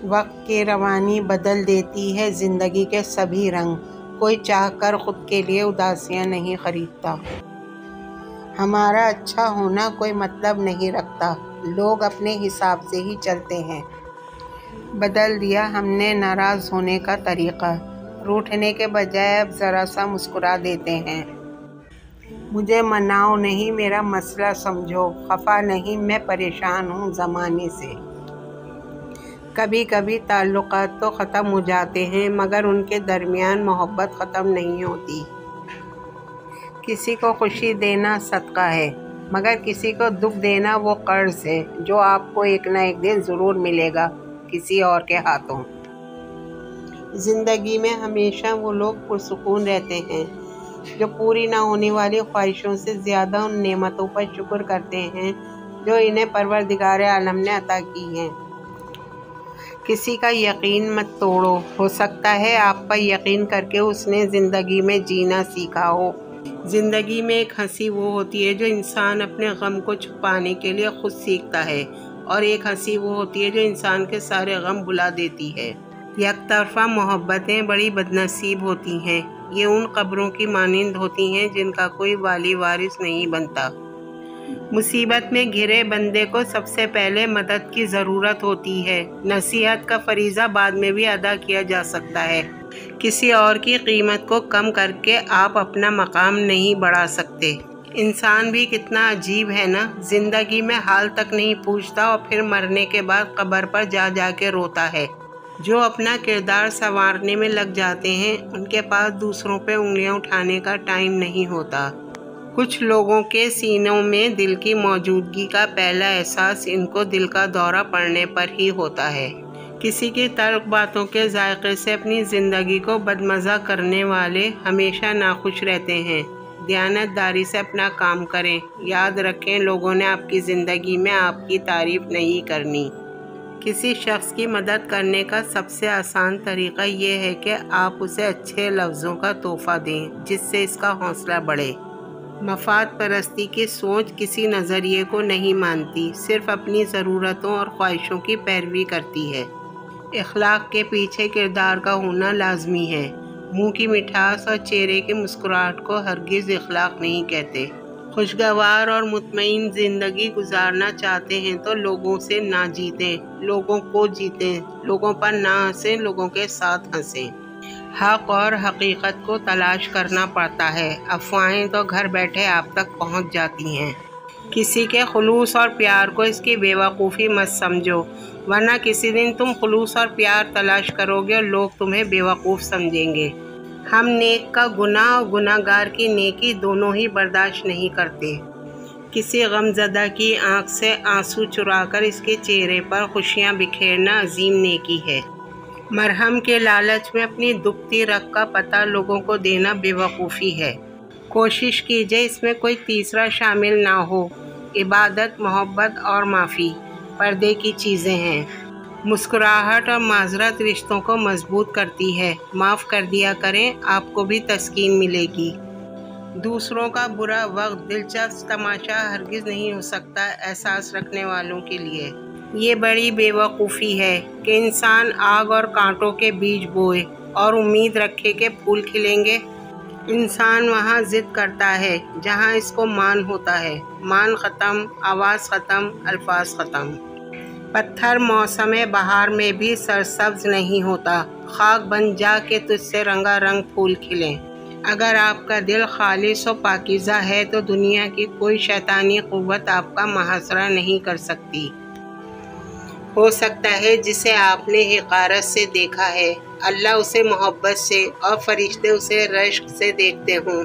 وقت کی روانی بدل دیتی ہے زندگی کے سبھی رنگ، کوئی چاہ کر خود کے لیے اداسیاں نہیں خریدتا۔ ہمارا اچھا ہونا کوئی مطلب نہیں رکھتا، لوگ اپنے حساب سے ہی چلتے ہیں۔ بدل دیا ہم نے ناراض ہونے کا طریقہ، روٹھنے کے بجائے اب ذرا سا مسکرا دیتے ہیں۔ مجھے مناؤ نہیں میرا مسئلہ سمجھو، خفا نہیں میں پریشان ہوں زمانے سے۔ کبھی کبھی تعلقات تو ختم ہو جاتے ہیں مگر ان کے درمیان محبت ختم نہیں ہوتی۔ کسی کو خوشی دینا صدقہ ہے مگر کسی کو دکھ دینا وہ قرض ہے جو آپ کو ایک نہ ایک دن ضرور ملے گا کسی اور کے ہاتھوں۔ زندگی میں ہمیشہ وہ لوگ پرسکون رہتے ہیں جو پوری نہ ہونے والی خواہشوں سے زیادہ ان نعمتوں پر شکر کرتے ہیں جو انہیں پروردگار عالم نے عطا کی ہیں۔ کسی کا یقین مت توڑو، ہو سکتا ہے آپ پر یقین کر کے اس نے زندگی میں جینا سیکھا ہو۔ زندگی میں ایک ہنسی وہ ہوتی ہے جو انسان اپنے غم کو چھپانے کے لیے خود سیکھتا ہے، اور ایک ہنسی وہ ہوتی ہے جو انسان کے سارے غم بھلا دیتی ہے۔ یک طرفہ محبتیں بڑی بدنصیب ہوتی ہیں، یہ ان قبروں کی مانند ہوتی ہیں جن کا کوئی والی وارث نہیں بنتا۔ مصیبت میں گھرے بندے کو سب سے پہلے مدد کی ضرورت ہوتی ہے، نصیحت کا فریضہ بعد میں بھی ادا کیا جا سکتا ہے۔ کسی اور کی قیمت کو کم کر کے آپ اپنا مقام نہیں بڑھا سکتے۔ انسان بھی کتنا عجیب ہے نا، زندگی میں حال تک نہیں پوچھتا اور پھر مرنے کے بعد قبر پر جا جا کے روتا ہے۔ جو اپنا کردار سنوارنے میں لگ جاتے ہیں ان کے پاس دوسروں پہ انگلیاں اٹھانے کا ٹائم نہیں ہوتا۔ کچھ لوگوں کے سینوں میں دل کی موجودگی کا پہلا احساس ان کو دل کا دورہ پڑنے پر ہی ہوتا ہے۔ کسی کی تلخ باتوں کے ذائقے سے اپنی زندگی کو بدمزہ کرنے والے ہمیشہ ناخوش رہتے ہیں۔ دیانت داری سے اپنا کام کریں، یاد رکھیں لوگوں نے آپ کی زندگی میں آپ کی تعریف نہیں کرنی۔ کسی شخص کی مدد کرنے کا سب سے آسان طریقہ یہ ہے کہ آپ اسے اچھے لفظوں کا تحفہ دیں جس سے اس کا حوصلہ بڑھے۔ مفاد پرستی کی سوچ کسی نظریے کو نہیں مانتی، صرف اپنی ضرورتوں اور خواہشوں کی پیروی کرتی ہے۔ اخلاق کے پیچھے کردار کا ہونا لازمی ہے۔ منہ کی مٹھاس اور چہرے کی مسکراہٹ کو ہرگز اخلاق نہیں کہتے۔ خوشگوار اور مطمئن زندگی گزارنا چاہتے ہیں تو لوگوں سے نہ جیتیں، لوگوں کو جیتیں، لوگوں پر نہ ہنسیں، لوگوں کے ساتھ ہنسیں۔ حق اور حقیقت کو تلاش کرنا پڑتا ہے، افواہیں تو گھر بیٹھے آپ تک پہنچ جاتی ہیں۔ کسی کے خلوص اور پیار کو اس کی بے وقوفی مت سمجھو، ورنہ کسی دن تم خلوص اور پیار تلاش کرو گے اور لوگ تمہیں بے وقوف سمجھیں گے۔ ہم نیک کا گناہ اور گناہ گار کی نیکی دونوں ہی برداشت نہیں کرتے۔ کسی غم زدہ کی آنکھ سے آنسو چرا کر اس کے چہرے پر خوشیاں بکھیرنا عظیم نیکی ہے۔ مرہم کے لالچ میں اپنی دکھتی رگ کا پتہ لوگوں کو دینا بے وقوفی ہے۔ کوشش کیجئے اس میں کوئی تیسرا شامل نہ ہو۔ عبادت، محبت اور معافی پردے کی چیزیں ہیں۔ مسکراہٹ اور معذرت رشتوں کو مضبوط کرتی ہے۔ معاف کر دیا کریں، آپ کو بھی تسکین ملے گی۔ دوسروں کا برا وقت دلچسپ تماشا ہرگز نہیں ہو سکتا احساس رکھنے والوں کے لیے۔ یہ بڑی بے وقوفی ہے کہ انسان آگ اور کانٹوں کے بیج بوئے اور امید رکھے کہ پھول کھلیں گے۔ انسان وہاں ضد کرتا ہے جہاں اس کو مان ہوتا ہے۔ مان ختم، آواز ختم، الفاظ ختم۔ پتھر موسم بہار میں بھی سرسبز نہیں ہوتا، خاک بن جا کہ تجھ سے رنگا رنگ پھول کھلیں۔ اگر آپ کا دل خالص و پاکیزہ ہے تو دنیا کی کوئی شیطانی قوت آپ کا محاصرہ نہیں کر سکتی۔ ہو سکتا ہے جسے آپ نے حقارت سے دیکھا ہے، اللہ اسے محبت سے اور فرشتے اسے رشک سے دیکھتے ہوں۔